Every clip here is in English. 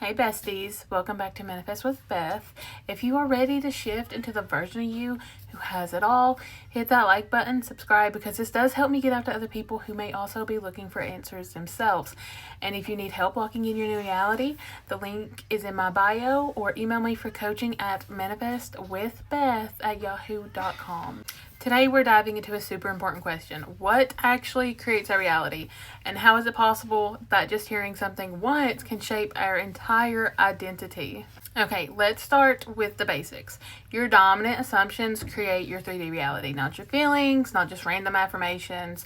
Hey besties, welcome back to Manifest with Beth. If you are ready to shift into the version of you who has it all, hit that like button, subscribe, because this does help me get out to other people who may also be looking for answers themselves. And if you need help locking in your new reality, the link is in my bio, or email me for coaching at manifestwithbeth@yahoo.com. Today we're diving into a super important question. What actually creates our reality? And how is it possible that just hearing something once can shape our entire identity? Okay, let's start with the basics. Your dominant assumptions create your 3D reality, not your feelings, not just random affirmations.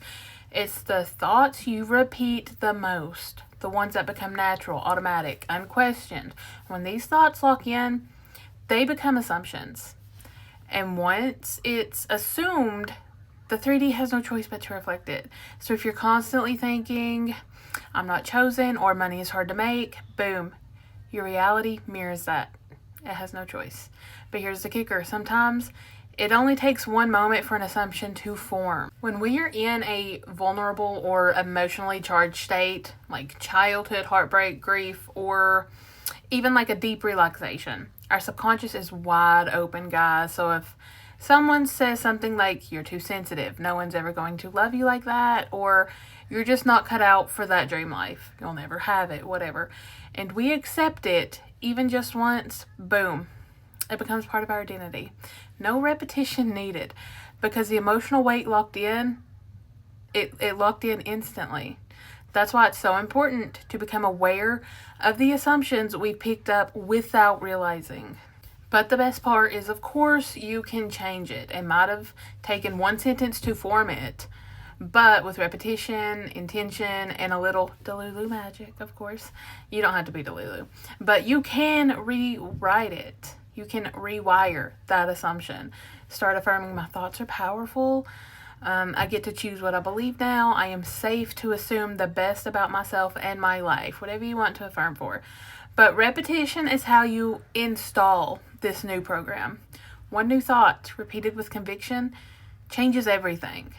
It's the thoughts you repeat the most, the ones that become natural, automatic, unquestioned. When these thoughts lock in, they become assumptions. And once it's assumed, the 3D has no choice but to reflect it. So if you're constantly thinking, I'm not chosen, or money is hard to make, boom, your reality mirrors that. It has no choice. But here's the kicker. Sometimes it only takes one moment for an assumption to form. When we are in a vulnerable or emotionally charged state, like childhood heartbreak, grief, or even like a deep relaxation, our subconscious is wide open, guys. So if someone says something like, you're too sensitive, no one's ever going to love you like that, or you're just not cut out for that dream life, you'll never have it, whatever, and we accept it even just once, boom, it becomes part of our identity. No repetition needed, because the emotional weight locked in, it locked in instantly. That's why it's so important to become aware of the assumptions we picked up without realizing. But the best part is, of course, you can change it. It might have taken one sentence to form it, but with repetition, intention, and a little Delulu magic, of course, you don't have to be Delulu, but you can rewrite it. You can rewire that assumption. Start affirming, my thoughts are powerful. I get to choose what I believe now. I am safe to assume the best about myself and my life. Whatever you want to affirm for. But repetition is how you install this new program. One new thought, repeated with conviction, changes everything.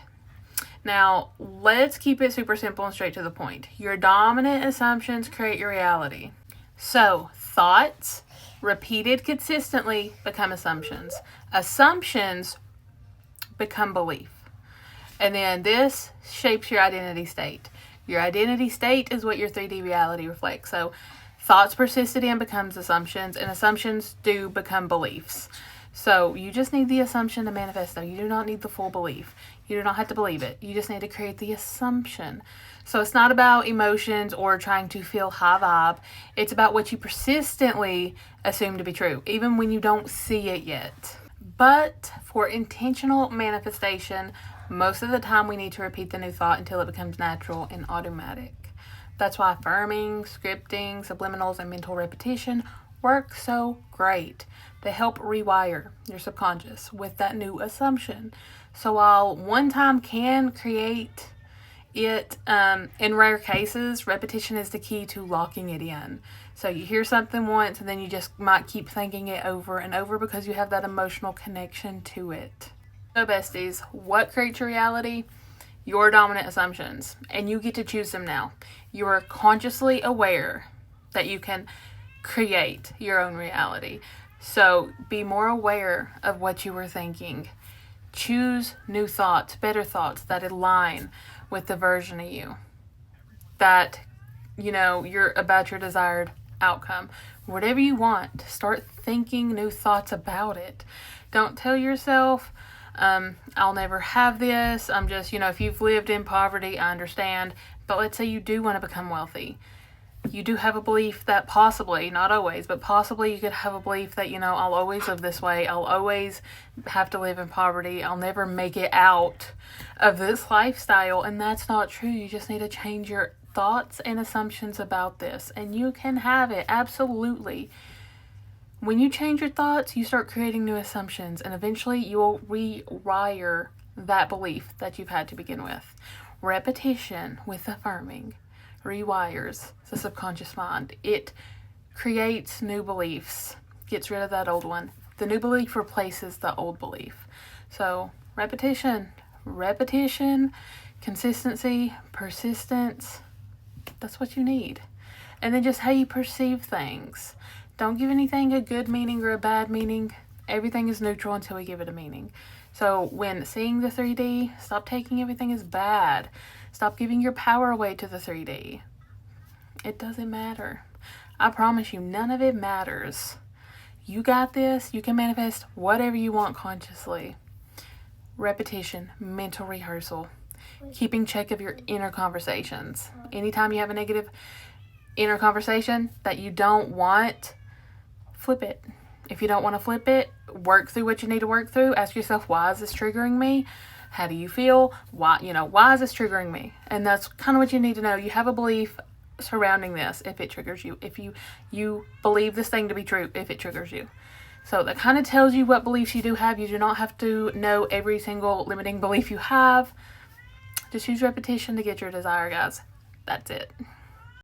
Now, let's keep it super simple and straight to the point. Your dominant assumptions create your reality. So, thoughts repeated consistently become assumptions. Assumptions become belief. And then this shapes your identity state. Your identity state is what your 3D reality reflects. So thoughts persisted in becomes assumptions, and assumptions do become beliefs. So you just need the assumption to manifest, though. You do not need the full belief. You do not have to believe it. You just need to create the assumption. So it's not about emotions or trying to feel high vibe. It's about what you persistently assume to be true, even when you don't see it yet. But for intentional manifestation, most of the time we need to repeat the new thought until it becomes natural and automatic. That's why affirming, scripting, subliminals, and mental repetition work so great. They help rewire your subconscious with that new assumption. So while one time can create it, in rare cases, repetition is the key to locking it in. So you hear something once and then you just might keep thinking it over and over because you have that emotional connection to it. So besties, what creates your reality? Your dominant assumptions, and you get to choose them now. You are consciously aware that you can create your own reality. So be more aware of what you were thinking. Choose new thoughts, better thoughts that align with the version of you that, you're about your desired outcome. Whatever you want, start thinking new thoughts about it. Don't tell yourself, I'll never have this. I'm just, if you've lived in poverty, I understand. But let's say you do want to become wealthy. You do have a belief that possibly, not always, but possibly you could have a belief that, I'll always live this way. I'll always have to live in poverty. I'll never make it out of this lifestyle. And that's not true. You just need to change your thoughts and assumptions about this. And you can have it. Absolutely. When you change your thoughts, you start creating new assumptions, and eventually you will rewire that belief that you've had to begin with. Repetition with affirming rewires the subconscious mind. It creates new beliefs, gets rid of that old one. The new belief replaces the old belief. So repetition, consistency, persistence, that's what you need. And then just how you perceive things. Don't give anything a good meaning or a bad meaning. Everything is neutral until we give it a meaning. So when seeing the 3D, stop taking everything as bad. Stop giving your power away to the 3D. It doesn't matter. I promise you, none of it matters. You got this. You can manifest whatever you want consciously. Repetition, mental rehearsal, keeping check of your inner conversations. Anytime you have a negative inner conversation that you don't want, flip it. If you don't want to flip it, work through what you need to work through. Ask yourself, why is this triggering me? How do you feel? Why is this triggering me? And that's kind of what you need to know. You have a belief surrounding this if it triggers you. If you believe this thing to be true, if it triggers you. So that kind of tells you what beliefs you do have. You do not have to know every single limiting belief you have. Just use repetition to get your desire, guys. That's it.